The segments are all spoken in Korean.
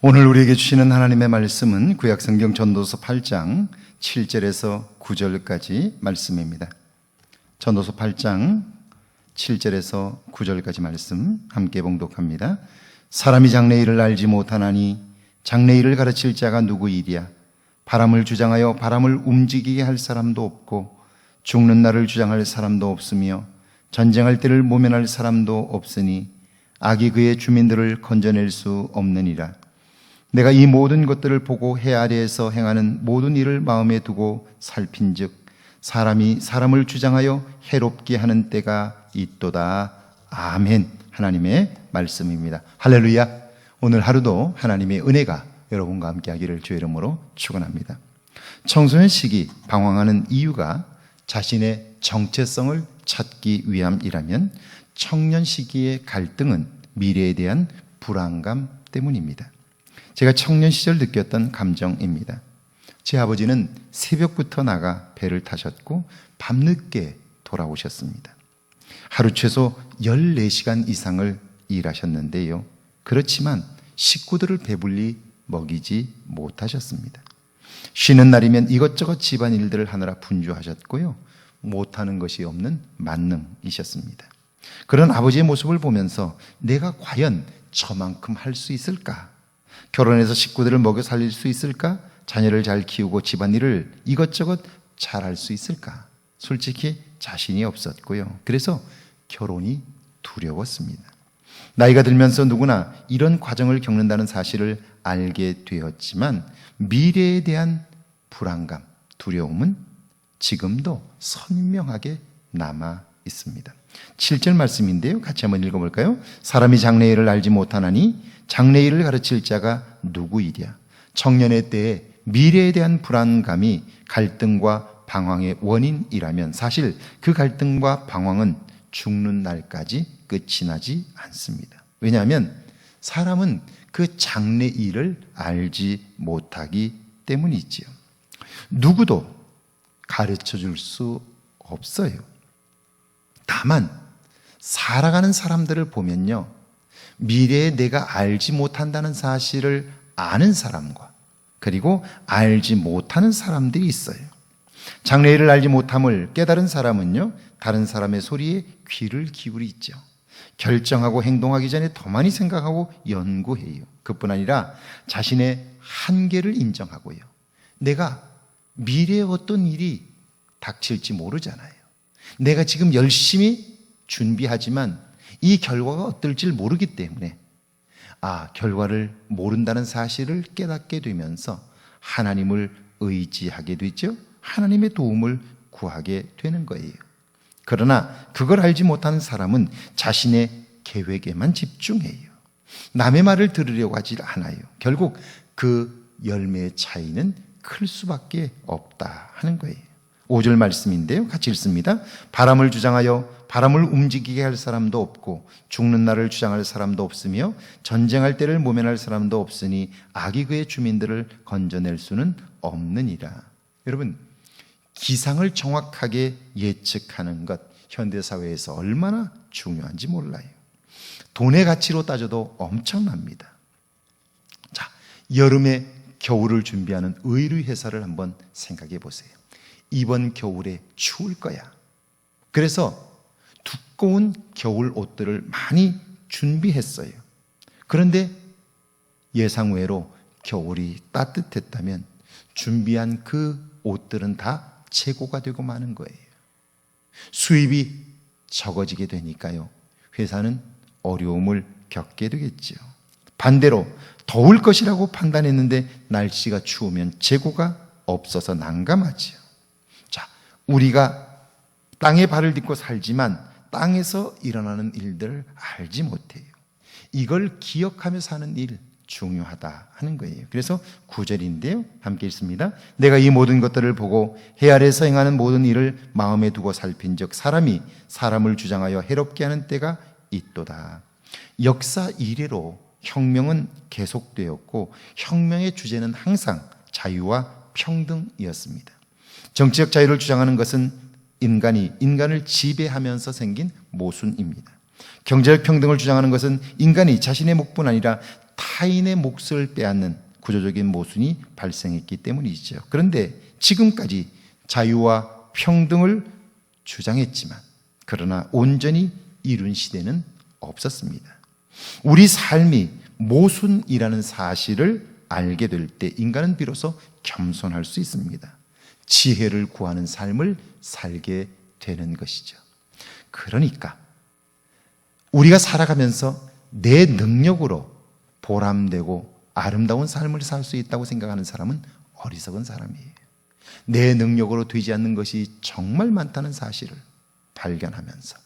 오늘 우리에게 주시는 하나님의 말씀은 구약성경 전도서 8장 7절에서 9절까지 말씀입니다. 전도서 8장 7절에서 9절까지 말씀 함께 봉독합니다. 사람이 장래일을 알지 못하나니 장래일을 가르칠 자가 누구이랴. 바람을 주장하여 바람을 움직이게 할 사람도 없고 죽는 날을 주장할 사람도 없으며 전쟁할 때를 모면할 사람도 없으니 악이 그의 주민들을 건져낼 수 없느니라. 내가 이 모든 것들을 보고 해 아래에서 행하는 모든 일을 마음에 두고 살핀즉 사람이 사람을 주장하여 해롭게 하는 때가 있도다. 아멘. 하나님의 말씀입니다. 할렐루야. 오늘 하루도 하나님의 은혜가 여러분과 함께 하기를 주의 이름으로 축원합니다. 청소년 시기 방황하는 이유가 자신의 정체성을 찾기 위함이라면 청년 시기의 갈등은 미래에 대한 불안감 때문입니다. 제가 청년 시절 느꼈던 감정입니다. 제 아버지는 새벽부터 나가 배를 타셨고 밤늦게 돌아오셨습니다. 하루 최소 14시간 이상을 일하셨는데요. 그렇지만 식구들을 배불리 먹이지 못하셨습니다. 쉬는 날이면 이것저것 집안일들을 하느라 분주하셨고요. 못하는 것이 없는 만능이셨습니다. 그런 아버지의 모습을 보면서 내가 과연 저만큼 할 수 있을까? 결혼해서 식구들을 먹여 살릴 수 있을까? 자녀를 잘 키우고 집안일을 이것저것 잘 할 수 있을까? 솔직히 자신이 없었고요. 그래서 결혼이 두려웠습니다. 나이가 들면서 누구나 이런 과정을 겪는다는 사실을 알게 되었지만 미래에 대한 불안감, 두려움은 지금도 선명하게 남아 있습니다. 7절 말씀인데요. 같이 한번 읽어볼까요? 사람이 장래일을 알지 못하나니 장래일을 가르칠 자가 누구이랴. 청년의 때에 미래에 대한 불안감이 갈등과 방황의 원인이라면 사실 그 갈등과 방황은 죽는 날까지 끝이 나지 않습니다. 왜냐하면 사람은 그 장래일을 알지 못하기 때문이지요. 누구도 가르쳐 줄 수 없어요. 다만 살아가는 사람들을 보면요, 미래에 내가 알지 못한다는 사실을 아는 사람과 그리고 알지 못하는 사람들이 있어요. 장래일을 알지 못함을 깨달은 사람은요, 다른 사람의 소리에 귀를 기울이죠. 결정하고 행동하기 전에 더 많이 생각하고 연구해요. 그뿐 아니라 자신의 한계를 인정하고요. 내가 미래에 어떤 일이 닥칠지 모르잖아요. 내가 지금 열심히 준비하지만 이 결과가 어떨지 모르기 때문에 결과를 모른다는 사실을 깨닫게 되면서 하나님을 의지하게 되죠. 하나님의 도움을 구하게 되는 거예요. 그러나 그걸 알지 못하는 사람은 자신의 계획에만 집중해요. 남의 말을 들으려고 하지 않아요. 결국 그 열매의 차이는 클 수밖에 없다 하는 거예요. 5절 말씀인데요. 같이 읽습니다. 바람을 주장하여 바람을 움직이게 할 사람도 없고 죽는 날을 주장할 사람도 없으며 전쟁할 때를 모면할 사람도 없으니 악이 그의 주민들을 건져낼 수는 없느니라. 여러분, 기상을 정확하게 예측하는 것 현대사회에서 얼마나 중요한지 몰라요. 돈의 가치로 따져도 엄청납니다. 자, 여름에 겨울을 준비하는 의류회사를 한번 생각해 보세요. 이번 겨울에 추울 거야. 그래서 두꺼운 겨울 옷들을 많이 준비했어요. 그런데 예상외로 겨울이 따뜻했다면 준비한 그 옷들은 다 재고가 되고 마는 거예요. 수입이 적어지게 되니까요, 회사는 어려움을 겪게 되겠죠. 반대로 더울 것이라고 판단했는데 날씨가 추우면 재고가 없어서 난감하지요. 자, 우리가 땅에 발을 딛고 살지만 땅에서 일어나는 일들을 알지 못해요. 이걸 기억하며 사는 일 중요하다 하는 거예요. 그래서 9절인데요. 함께 읽습니다. 내가 이 모든 것들을 보고 해 아래에서 행하는 모든 일을 마음에 두고 살핀즉 사람이 사람을 주장하여 해롭게 하는 때가 있도다. 역사 이래로 혁명은 계속되었고 혁명의 주제는 항상 자유와 평등이었습니다. 정치적 자유를 주장하는 것은 인간이 인간을 지배하면서 생긴 모순입니다. 경제적 평등을 주장하는 것은 인간이 자신의 목뿐 아니라 타인의 몫을 빼앗는 구조적인 모순이 발생했기 때문이죠. 그런데 지금까지 자유와 평등을 주장했지만 그러나 온전히 이룬 시대는 없었습니다. 우리 삶이 모순이라는 사실을 알게 될 때 인간은 비로소 겸손할 수 있습니다. 지혜를 구하는 삶을 살게 되는 것이죠. 그러니까 우리가 살아가면서 내 능력으로 보람되고 아름다운 삶을 살 수 있다고 생각하는 사람은 어리석은 사람이에요. 내 능력으로 되지 않는 것이 정말 많다는 사실을 발견하면서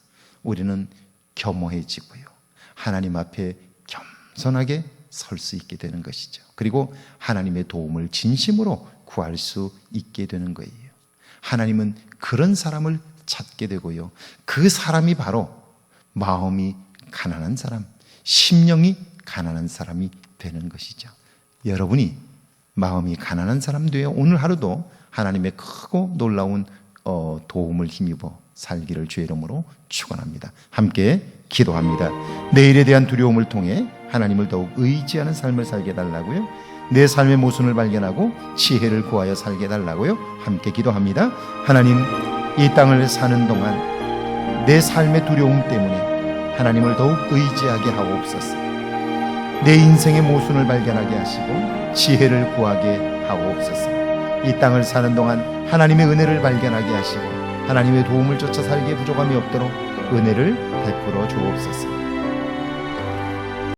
우리는 겸허해지고요. 하나님 앞에 겸손하게 설 수 있게 되는 것이죠. 그리고 하나님의 도움을 진심으로 구할 수 있게 되는 거예요. 하나님은 그런 사람을 찾게 되고요. 그 사람이 바로 마음이 가난한 사람, 심령이 가난한 사람이 되는 것이죠. 여러분이 마음이 가난한 사람 되어 오늘 하루도 하나님의 크고 놀라운 도움을 힘입어 살기를 주의 이름으로 축원합니다. 함께 기도합니다. 내일에 대한 두려움을 통해 하나님을 더욱 의지하는 삶을 살게 해달라고요. 내 삶의 모순을 발견하고 지혜를 구하여 살게 해달라고요. 함께 기도합니다. 하나님, 이 땅을 사는 동안 내 삶의 두려움 때문에 하나님을 더욱 의지하게 하옵소서. 내 인생의 모순을 발견하게 하시고 지혜를 구하게 하옵소서. 이 땅을 사는 동안 하나님의 은혜를 발견하게 하시고 하나님의 도움을 쫓아 살기에 부족함이 없도록 은혜를 베풀어 주옵소서.